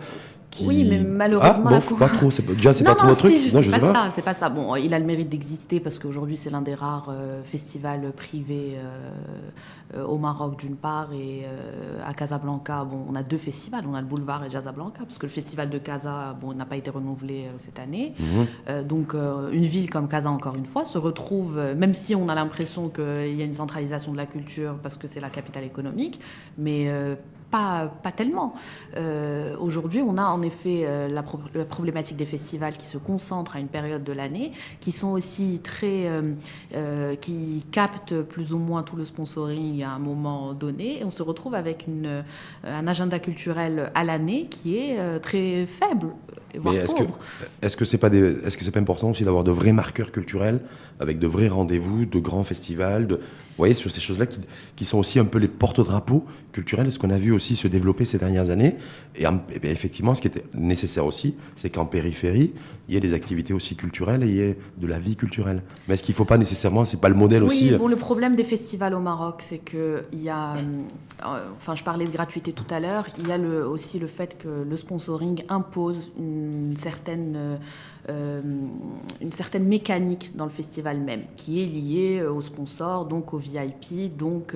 [SPEAKER 2] Oui, mais malheureusement...
[SPEAKER 1] pas trop. C'est pas trop votre truc.
[SPEAKER 2] Non, je sais pas. C'est pas ça. Bon, il a le mérite d'exister parce qu'aujourd'hui, c'est l'un des rares festivals privés au Maroc, d'une part, et à Casablanca, on a 2 festivals. On a le Boulevard et Casablanca, parce que le festival de Casa, n'a pas été renouvelé cette année. Donc, une ville comme Casa, encore une fois, se retrouve, même si on a l'impression qu'il y a une centralisation de la culture, parce que c'est la capitale économique, mais... Pas tellement. Aujourd'hui, on a en effet la problématique des festivals qui se concentrent à une période de l'année, qui sont aussi qui captent plus ou moins tout le sponsoring à un moment donné. Et on se retrouve avec un agenda culturel à l'année qui est très faible, voire pauvre.
[SPEAKER 1] Est-ce que c'est pas important aussi d'avoir de vrais marqueurs culturels avec de vrais rendez-vous, de grands festivals, vous voyez, sur ces choses-là qui sont aussi un peu les porte-drapeaux culturels, ce qu'on a vu aussi se développer ces dernières années. Et effectivement, ce qui était nécessaire aussi, c'est qu'en périphérie, il y ait des activités aussi culturelles et il y ait de la vie culturelle. Mais est-ce qu'il ne faut pas nécessairement, c'est pas le modèle aussi?
[SPEAKER 2] Oui, le problème des festivals au Maroc, c'est qu'il y a... je parlais de gratuité tout à l'heure, il y a aussi le fait que le sponsoring impose une certaine mécanique dans le festival même, qui est liée aux sponsors, donc aux VIP, donc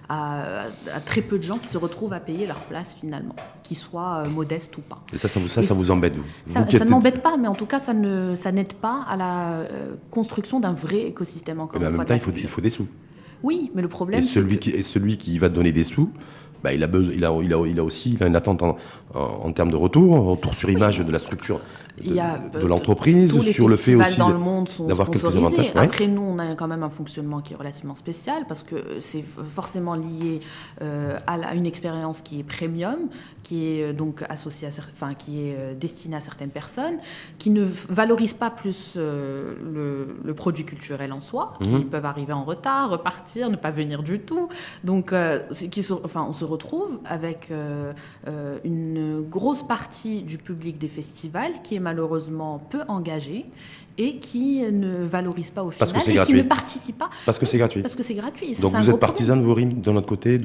[SPEAKER 2] à très peu de gens qui se retrouvent à payer leur place finalement, qu'ils soient modestes ou pas.
[SPEAKER 1] Et ça vous embête, vous?
[SPEAKER 2] Ça ne m'embête pas, mais en tout cas, ça n'aide pas à la construction d'un vrai écosystème, encore une fois.
[SPEAKER 1] Mais en même temps, il faut des sous.
[SPEAKER 2] Oui, mais le problème,
[SPEAKER 1] celui qui va donner des sous, il a aussi une attente en termes de retour sur image de la structure de l'entreprise, sur le fait aussi
[SPEAKER 2] dans le monde sont
[SPEAKER 1] d'avoir quelques
[SPEAKER 2] sponsorisés.
[SPEAKER 1] avantages.
[SPEAKER 2] Après, nous, on a quand même un fonctionnement qui est relativement spécial parce que c'est forcément lié à une expérience qui est premium, qui est donc associée qui est destinée à certaines personnes, qui ne valorise pas plus le produit culturel en soi, qui peuvent arriver en retard, repartir, ne pas venir du tout. Donc, on se retrouve avec une grosse partie du public des festivals qui est malheureusement peu engagé et qui ne valorise pas au final et
[SPEAKER 1] gratuit.
[SPEAKER 2] qui ne participe pas.
[SPEAKER 1] Parce que c'est gratuit.
[SPEAKER 2] Parce que c'est gratuit.
[SPEAKER 1] Donc vous êtes partisan de vos rimes de notre côté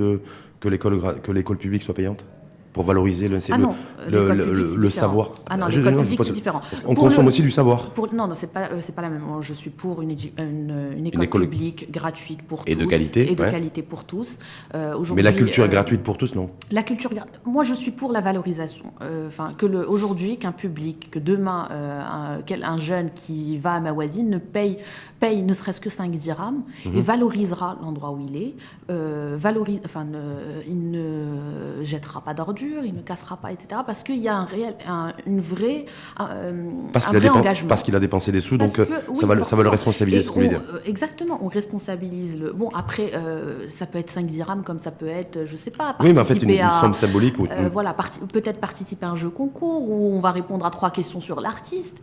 [SPEAKER 1] que l'école publique soit payante pour valoriser le savoir.
[SPEAKER 2] Ah non, l'école publique, c'est différent.
[SPEAKER 1] On consomme aussi du savoir.
[SPEAKER 2] Non, c'est pas la même. Je suis pour une école publique gratuite pour tous.
[SPEAKER 1] Et de qualité.
[SPEAKER 2] Qualité pour tous.
[SPEAKER 1] Mais la culture gratuite pour tous, non?
[SPEAKER 2] La culture, moi, je suis pour la valorisation. Aujourd'hui, qu'un public, que demain, un jeune qui va à ma voisine paye ne serait-ce que 5 dirhams et valorisera l'endroit où il est. Il ne jettera pas d'ordures, il ne cassera pas, etc. Parce qu'il y a un vrai engagement.
[SPEAKER 1] Parce qu'il a dépensé des sous, donc ça va le responsabiliser, ce que vous voulez dire.
[SPEAKER 2] Exactement, on responsabilise le... Bon, après, ça peut être 5 dirhams, comme ça peut être, je sais pas,
[SPEAKER 1] oui, mais en fait, une somme symbolique.
[SPEAKER 2] Peut-être participer à un jeu concours où on va répondre à 3 questions sur l'artiste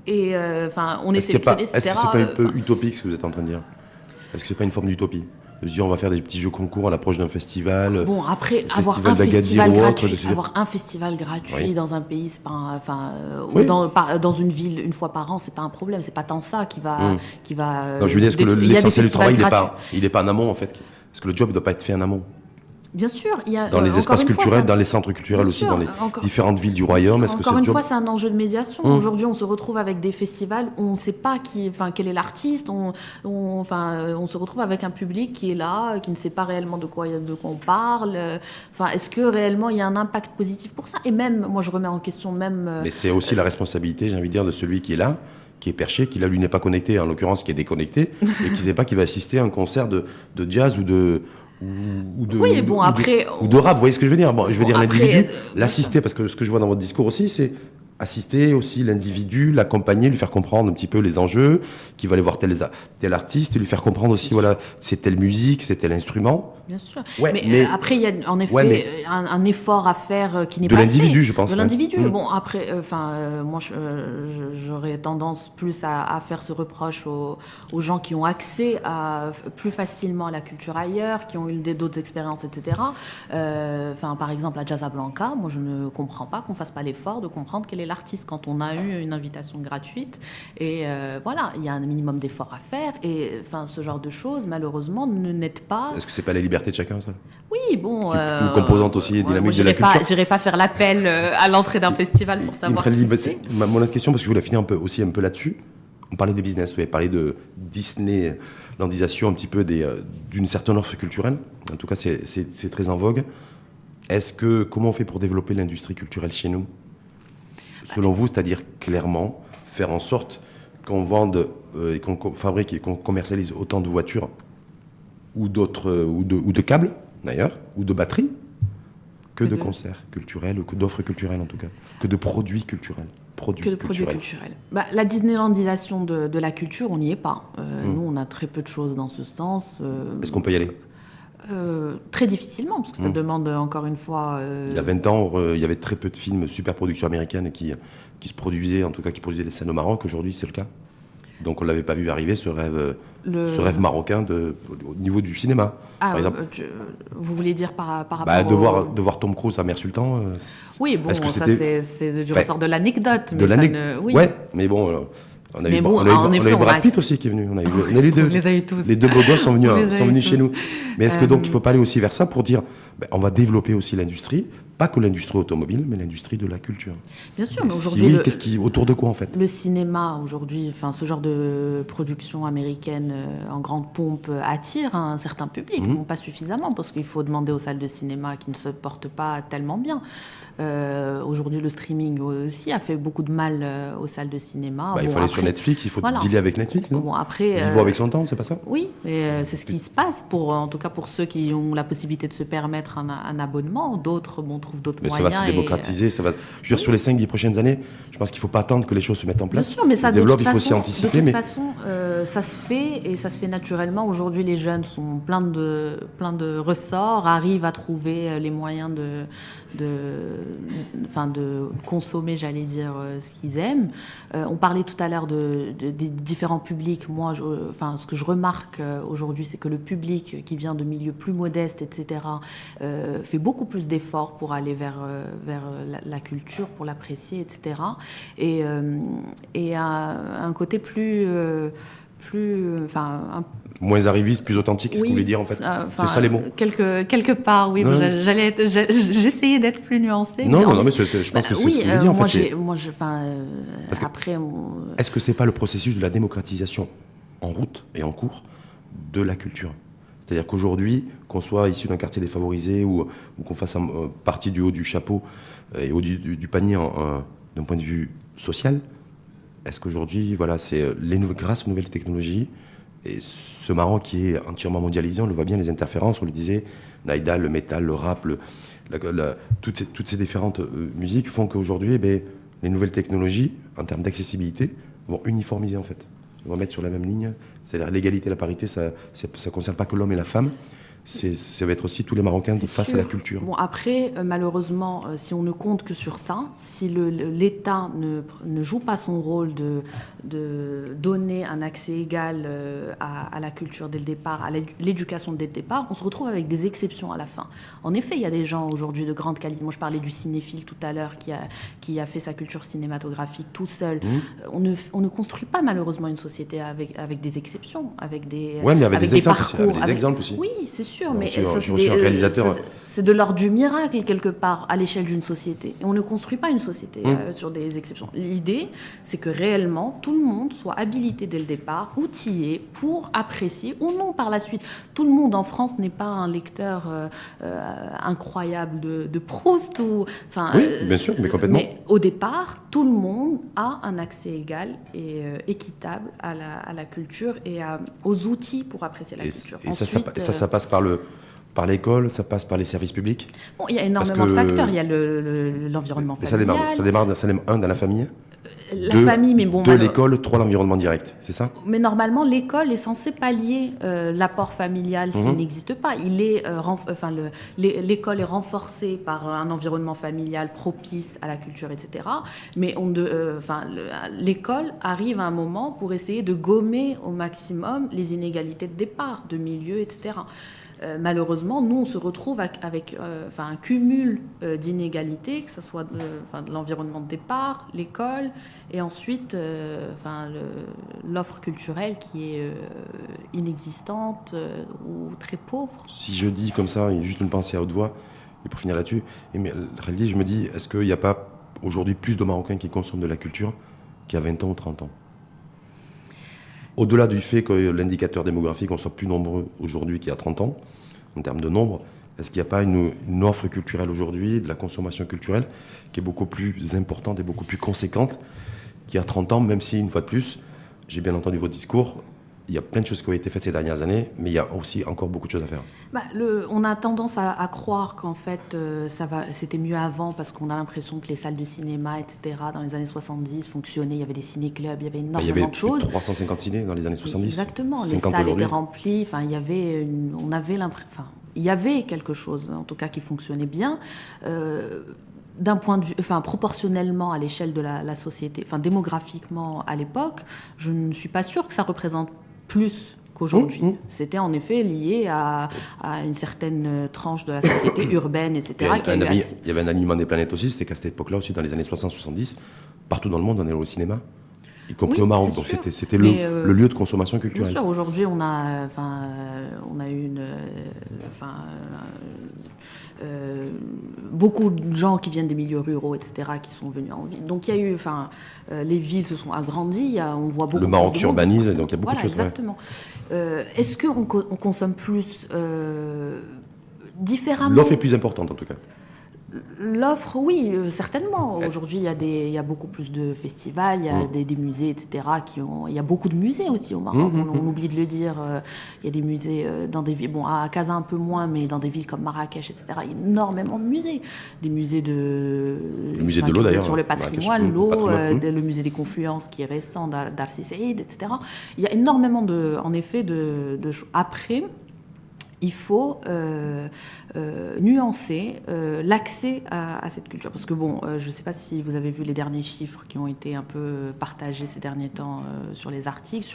[SPEAKER 2] on est sélectionné, etc.
[SPEAKER 1] Est-ce que c'est pas un peu utopique, ce que vous êtes en train de dire? Est-ce que c'est pas une forme d'utopie? De se dire, on va faire des petits jeux concours à l'approche d'un festival.
[SPEAKER 2] Bon, après, avoir un festival gratuit dans un pays, c'est pas dans une ville une fois par an, c'est pas un problème. C'est pas tant ça qui va.
[SPEAKER 1] Non, je veux dire, est-ce que l'essentiel du travail, il n'est pas en amont, en fait? Est-ce que le job ne doit pas être fait en amont?
[SPEAKER 2] Bien sûr, il y a
[SPEAKER 1] dans les espaces culturels, dans les centres culturels aussi, dans les différentes villes du royaume.
[SPEAKER 2] Encore une fois, c'est un enjeu de médiation. Aujourd'hui, on se retrouve avec des festivals où on ne sait pas quel est l'artiste. On se retrouve avec un public qui est là, qui ne sait pas réellement de quoi on parle. Est-ce que réellement il y a un impact positif pour ça? Et même, moi, je remets en question même.
[SPEAKER 1] Mais c'est aussi la responsabilité, j'ai envie de dire, de celui qui est là, qui est perché, qui là lui n'est pas connecté, en l'occurrence qui est déconnecté, et qui ne sait pas qu'il va assister à un concert de jazz ou de rap, vous voyez ce que je veux dire? Bon, je veux dire l'individu, l'assister, parce que ce que je vois dans votre discours aussi, c'est assister aussi l'individu, l'accompagner, lui faire comprendre un petit peu les enjeux, qu'il va aller voir tel artiste, lui faire comprendre aussi, voilà, c'est telle musique, c'est tel instrument.
[SPEAKER 2] Bien sûr. Mais après, il y a en effet un effort à faire qui n'est pas fait.
[SPEAKER 1] De l'individu, je pense.
[SPEAKER 2] De l'individu. Bon, après, moi, j'aurais tendance plus à faire ce reproche aux gens qui ont accès plus facilement à la culture ailleurs, qui ont eu d'autres expériences, etc. Par exemple, à Casablanca, moi, je ne comprends pas qu'on ne fasse pas l'effort de comprendre quel est l'artiste quand on a eu une invitation gratuite. Et il y a un minimum d'efforts à faire. Et ce genre de choses, malheureusement, ne n'aide pas.
[SPEAKER 1] Est-ce que c'est pas la liberté de chacun, ça?
[SPEAKER 2] Oui, bon.
[SPEAKER 1] Une composante aussi dynamique de la culture.
[SPEAKER 2] J'irai pas faire l'appel à l'entrée d'un festival pour savoir qui c'est.
[SPEAKER 1] Mon autre question, parce que je voulais finir un peu là-dessus. On parlait de business, vous avez parlé de Disneylandisation un petit peu d'une certaine offre culturelle. En tout cas, c'est très en vogue. Comment on fait pour développer l'industrie culturelle chez nous? Selon vous, c'est-à-dire clairement faire en sorte qu'on vende et qu'on fabrique et qu'on commercialise autant de voitures ou de câbles, d'ailleurs, ou de batteries, que de concerts culturels, ou que d'offres culturelles en tout cas, que de produits culturels.
[SPEAKER 2] Produits culturels. La Disneylandisation de la culture, on n'y est pas. Nous, on a très peu de choses dans ce sens.
[SPEAKER 1] Est-ce qu'on peut y aller?
[SPEAKER 2] Très difficilement, parce que ça demande encore une fois...
[SPEAKER 1] Il y a 20 ans, il y avait très peu de films super productions américaines qui se produisaient, en tout cas qui produisaient des scènes au Maroc. Aujourd'hui, c'est le cas. Donc on ne l'avait pas vu arriver, ce rêve marocain au niveau du cinéma.
[SPEAKER 2] Par exemple. Vous voulez dire par rapport
[SPEAKER 1] de voir Tom Cruise à Mère Sultan.
[SPEAKER 2] Oui, bon, ça c'est du ressort de l'anecdote.
[SPEAKER 1] Oui. Ouais, mais bon... On a eu Brad Pitt aussi qui est venu. On a eu les deux.
[SPEAKER 2] On les a eu tous.
[SPEAKER 1] Les deux beaux gosses sont venus chez nous. Mais est-ce que donc il ne faut pas aller aussi vers ça pour dire on va développer aussi l'industrie pas que l'industrie automobile, mais l'industrie de la culture.
[SPEAKER 2] Bien sûr,
[SPEAKER 1] mais aujourd'hui... Si oui, autour de quoi en fait?
[SPEAKER 2] Le cinéma aujourd'hui, ce genre de production américaine en grande pompe attire un certain public, pas suffisamment, parce qu'il faut demander aux salles de cinéma qui ne se portent pas tellement bien. Aujourd'hui, le streaming aussi a fait beaucoup de mal aux salles de cinéma.
[SPEAKER 1] Il faut aller sur Netflix, il faut dealer avec Netflix, non?
[SPEAKER 2] Après,
[SPEAKER 1] vivre avec son temps, c'est pas ça?
[SPEAKER 2] Oui, mais c'est ce qui se passe, en tout cas pour ceux qui ont la possibilité de se permettre un abonnement. D'autres trouvent d'autres moyens.
[SPEAKER 1] Mais ça va se démocratiser, ça va... Je veux dire, sur les 5-10 prochaines années, je pense qu'il ne faut pas attendre que les choses se mettent en place.
[SPEAKER 2] Bien sûr, mais ça,
[SPEAKER 1] il faut aussi anticiper.
[SPEAKER 2] De toute façon, ça se fait, et ça se fait naturellement. Aujourd'hui, les jeunes sont plein de ressorts, arrivent à trouver les moyens de consommer, j'allais dire, ce qu'ils aiment. On parlait tout à l'heure des différents publics. Moi, ce que je remarque aujourd'hui, c'est que le public qui vient de milieux plus modestes, etc., fait beaucoup plus d'efforts pour aller vers la culture, pour l'apprécier, etc. Et un côté
[SPEAKER 1] moins arriviste, plus authentique, c'est ce que vous voulez dire en fait. C'est ça les mots.
[SPEAKER 2] Quelque part, oui. J'essayais d'être plus nuancée.
[SPEAKER 1] Non, mais je pense que c'est ce que vous voulez dire en fait. Est-ce que c'est pas le processus de la démocratisation en route et en cours de la culture? C'est-à-dire qu'aujourd'hui, qu'on soit issu d'un quartier défavorisé ou qu'on fasse partie du haut du chapeau et haut du panier d'un point de vue social, est-ce qu'aujourd'hui, c'est grâce aux nouvelles technologies et ce Maroc qui est entièrement mondialisé, on le voit bien, les interférences, on le disait, Naïda, le métal, le rap, toutes ces différentes musiques font qu'aujourd'hui, les nouvelles technologies, en termes d'accessibilité, vont uniformiser en fait. Vont mettre sur la même ligne. C'est-à-dire l'égalité, la parité, ça ne concerne pas que l'homme et la femme. Ça va être aussi tous les Marocains face à la culture.
[SPEAKER 2] Bon, après, malheureusement, si on ne compte que sur ça, si l'État ne joue pas son rôle de donner un accès égal à la culture dès le départ, à l'éducation dès le départ, on se retrouve avec des exceptions à la fin. En effet, il y a des gens aujourd'hui de grande qualité. Moi, je parlais du cinéphile tout à l'heure qui a fait sa culture cinématographique tout seul. On ne construit pas malheureusement une société avec des exceptions, avec des parcours.
[SPEAKER 1] Avec des exemples aussi.
[SPEAKER 2] Oui, c'est sûr. Mais c'est de l'ordre du miracle quelque part à l'échelle d'une société. Et on ne construit pas une société sur des exceptions. L'idée, c'est que réellement tout le monde soit habilité dès le départ, outillé pour apprécier ou non par la suite. Tout le monde en France n'est pas un lecteur incroyable de Proust ou.
[SPEAKER 1] Oui, bien sûr, mais complètement.
[SPEAKER 2] Mais au départ, tout le monde a un accès égal et équitable à la culture et aux outils pour apprécier la culture.
[SPEAKER 1] Et ensuite, ça passe par l'école, ça passe par les services publics.
[SPEAKER 2] Bon, il y a énormément de facteurs. Il y a l'environnement familial.
[SPEAKER 1] Ça démarre dans la famille.
[SPEAKER 2] Famille, mais bon.
[SPEAKER 1] 2, l'école, 3, l'environnement direct, c'est ça?
[SPEAKER 2] Mais normalement, l'école est censée pallier l'apport familial s'il n'existe pas. L'école est renforcée par un environnement familial propice à la culture, etc. Mais l'école arrive à un moment pour essayer de gommer au maximum les inégalités de départ, de milieu, etc. Malheureusement, nous, on se retrouve avec un cumul d'inégalités, que ce soit de l'environnement de départ, l'école, et ensuite l'offre culturelle qui est inexistante ou très pauvre.
[SPEAKER 1] Si je dis comme ça, il y a juste une pensée à haute voix, et pour finir là-dessus, je me dis, est-ce qu'il n'y a pas aujourd'hui plus de Marocains qui consomment de la culture qu'il y a 20 ans ou 30 ans? Au-delà du fait que l'indicateur démographique, on soit plus nombreux aujourd'hui qu'il y a 30 ans, en termes de nombre, est-ce qu'il n'y a pas une offre culturelle aujourd'hui, de la consommation culturelle, qui est beaucoup plus importante et beaucoup plus conséquente qu'il y a 30 ans, même si, une fois de plus, j'ai bien entendu votre discours, il y a plein de choses qui ont été faites ces dernières années, mais il y a aussi encore beaucoup de choses à faire.
[SPEAKER 2] On a tendance à croire qu'en fait, c'était mieux avant, parce qu'on a l'impression que les salles de cinéma, etc., dans les années 70, fonctionnaient. Il y avait des ciné-clubs, il y avait énormément de choses.
[SPEAKER 1] Il y avait 350 ciné dans les années 70.
[SPEAKER 2] Exactement, les salles étaient remplies. Il y avait quelque chose, en tout cas, qui fonctionnait bien. D'un point de vue, proportionnellement à l'échelle de la société, démographiquement à l'époque, je ne suis pas sûre que ça représente plus qu'aujourd'hui. C'était en effet lié à une certaine tranche de la société urbaine, etc.
[SPEAKER 1] Il y avait un alignement des planètes aussi, c'était qu'à cette époque-là aussi, dans les années 60-70, partout dans le monde, on allait au cinéma, y compris au Maroc. Donc c'était le lieu de consommation culturelle.
[SPEAKER 2] Bien sûr, aujourd'hui, on a eu beaucoup de gens qui viennent des milieux ruraux, etc., qui sont venus en ville. Donc il y a eu, les villes se sont agrandies, on voit beaucoup.
[SPEAKER 1] Le Maroc s'urbanise, donc il y a beaucoup de choses.
[SPEAKER 2] Exactement. Est-ce qu'on consomme plus différemment?
[SPEAKER 1] L'offre est plus importante en tout cas.
[SPEAKER 2] L'offre, oui, certainement. Aujourd'hui, il y a beaucoup plus de festivals, il y a des musées, etc. Il y a beaucoup de musées aussi au Maroc. On oublie de le dire. Il y a des musées dans des villes, à Casa un peu moins, mais dans des villes comme Marrakech, etc. Il y a énormément de musées. Des musées
[SPEAKER 1] le musée de l'eau d'ailleurs.
[SPEAKER 2] Sur le patrimoine, l'eau, le musée des Confluences qui est récent, d'Arsi Saïd, etc. Il y a énormément en effet de choses. Après, il faut nuancer l'accès à cette culture. Parce que je ne sais pas si vous avez vu les derniers chiffres qui ont été un peu partagés ces derniers temps sur les articles.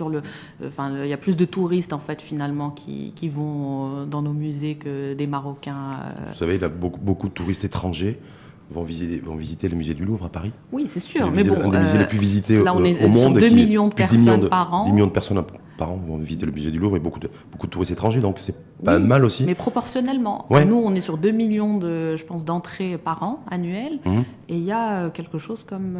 [SPEAKER 2] Il y a plus de touristes en fait finalement qui vont dans nos musées que des Marocains.
[SPEAKER 1] Vous savez, il y a beaucoup de touristes étrangers vont visiter le musée du Louvre à Paris.
[SPEAKER 2] Oui, c'est sûr.
[SPEAKER 1] Un des musées les plus visités
[SPEAKER 2] là,
[SPEAKER 1] au
[SPEAKER 2] Sur
[SPEAKER 1] monde.
[SPEAKER 2] 2 millions de personnes par an.
[SPEAKER 1] 10 millions de personnes par an vont visiter le musée du Louvre et beaucoup de touristes étrangers, donc c'est pas mal aussi.
[SPEAKER 2] Mais proportionnellement.
[SPEAKER 1] Ouais.
[SPEAKER 2] Nous, on est sur 2 millions d'entrées par an, annuelles. Et il y a quelque chose comme,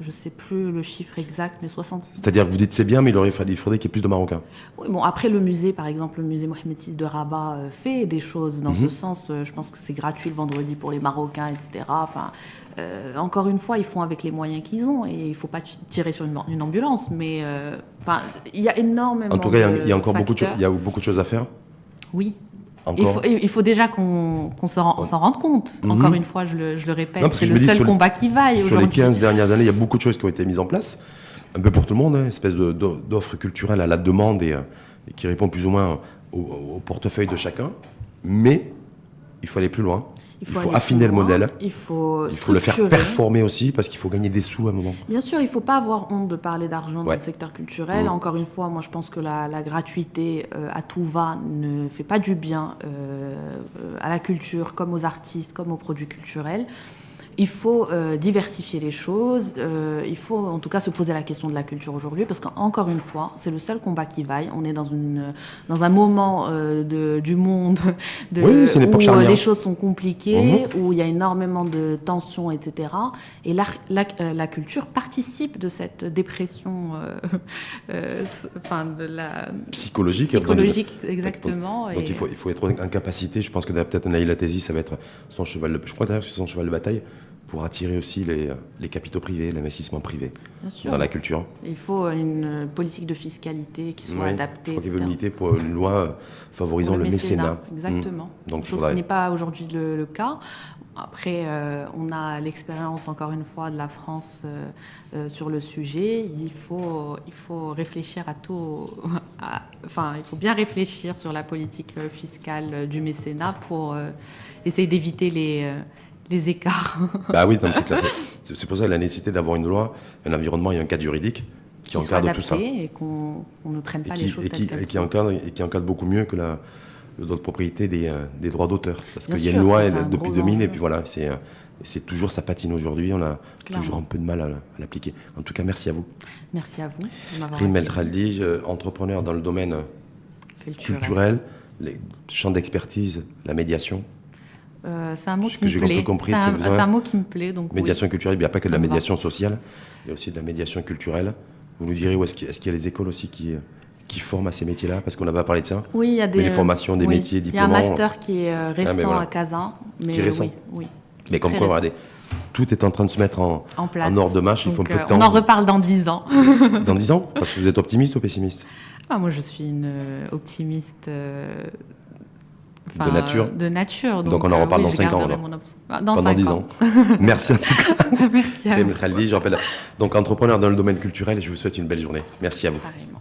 [SPEAKER 2] je ne sais plus le chiffre exact, mais 60.
[SPEAKER 1] C'est-à-dire que vous dites c'est bien, mais il faudrait qu'il y ait plus de Marocains.
[SPEAKER 2] Oui, après le musée, par exemple, le musée Mohamed VI de Rabat fait des choses dans ce sens. Je pense que c'est gratuit le vendredi pour les Marocains, etc. Encore une fois, ils font avec les moyens qu'ils ont et il ne faut pas tirer sur une ambulance. Mais il y a énormément.
[SPEAKER 1] En tout cas, il y a encore beaucoup de choses à faire.
[SPEAKER 2] Oui. Il faut déjà qu'on s'en rende compte. Encore une fois, je le répète, c'est le seul combat qui vaille aujourd'hui.
[SPEAKER 1] Sur les 15 dernières années, il y a beaucoup de choses qui ont été mises en place, un peu pour tout le monde, une espèce d'offre culturelle à la demande et qui répond plus ou moins au portefeuille de chacun. Mais il faut aller plus loin. Il faut affiner le modèle.
[SPEAKER 2] Il faut
[SPEAKER 1] le faire performer aussi parce qu'il faut gagner des sous à un moment.
[SPEAKER 2] Bien sûr, il ne faut pas avoir honte de parler d'argent dans le secteur culturel. Encore une fois, moi je pense que la gratuité à tout va ne fait pas du bien à la culture, comme aux artistes, comme aux produits culturels. Il faut diversifier les choses, il faut en tout cas se poser la question de la culture aujourd'hui, parce qu'encore une fois, c'est le seul combat qui vaille. On est dans un moment du monde où les choses sont compliquées, où il y a énormément de tensions, etc. Et la culture participe de cette dépression de la
[SPEAKER 1] psychologique,
[SPEAKER 2] exactement.
[SPEAKER 1] Donc il faut être en capacité, je pense que peut-être Naïla Tézi, ça va être son cheval, je crois d'ailleurs que c'est son cheval de bataille, pour attirer aussi les capitaux privés, l'investissement privé dans la culture.
[SPEAKER 2] Il faut une politique de fiscalité qui soit adaptée.
[SPEAKER 1] Je crois qu'il veut militer pour une loi favorisant le mécénat.
[SPEAKER 2] Exactement. Donc, chose qui n'est pas aujourd'hui le cas. Après, on a l'expérience, encore une fois, de la France sur le sujet. Il faut réfléchir à tout. Il faut bien réfléchir sur la politique fiscale du mécénat pour essayer d'éviter les écarts.
[SPEAKER 1] Bah oui, c'est clair. C'est pour ça la nécessité d'avoir une loi, un environnement et un cadre juridique qui encadre tout ça.
[SPEAKER 2] Et qu'on ne prenne pas les choses telles qu'elles sont.
[SPEAKER 1] Et qui encadre beaucoup mieux que le droit de propriété des droits d'auteur. Parce qu'il y a une loi depuis 2000 et puis voilà, c'est toujours ça patine aujourd'hui. On a toujours un peu de mal à l'appliquer. En tout cas, merci à vous.
[SPEAKER 2] Merci à vous.
[SPEAKER 1] Rym El Khaldi, entrepreneur dans le domaine culturel, les champs d'expertise, la médiation.
[SPEAKER 2] C'est un mot qui me plaît. C'est un mot qui me plaît. Donc
[SPEAKER 1] médiation culturelle, il n'y a pas que de la médiation sociale, il y a aussi de la médiation culturelle. Vous nous direz est-ce qu'il y a les écoles aussi qui forment à ces métiers-là, parce qu'on n'a pas parlé de ça.
[SPEAKER 2] Oui, il y a des
[SPEAKER 1] formations, des métiers diplômants.
[SPEAKER 2] Il y a un master qui est récent à Casa.
[SPEAKER 1] Qui est récent.
[SPEAKER 2] Oui.
[SPEAKER 1] Mais comme quoi, regardez, tout est en train de se mettre en ordre de marche. Il faut un peu de temps.
[SPEAKER 2] On en reparle dans 10 ans.
[SPEAKER 1] Dans 10 ans? Parce que vous êtes optimiste ou pessimiste?
[SPEAKER 2] Moi, je suis une optimiste.
[SPEAKER 1] De nature. Donc on en reparle dans 5 ans. Pendant 10 ans. Merci en tout cas.
[SPEAKER 2] Merci à vous.
[SPEAKER 1] Khaldi, je rappelle. Donc entrepreneur dans le domaine culturel, et je vous souhaite une belle journée. Merci à vous.
[SPEAKER 2] Pareillement.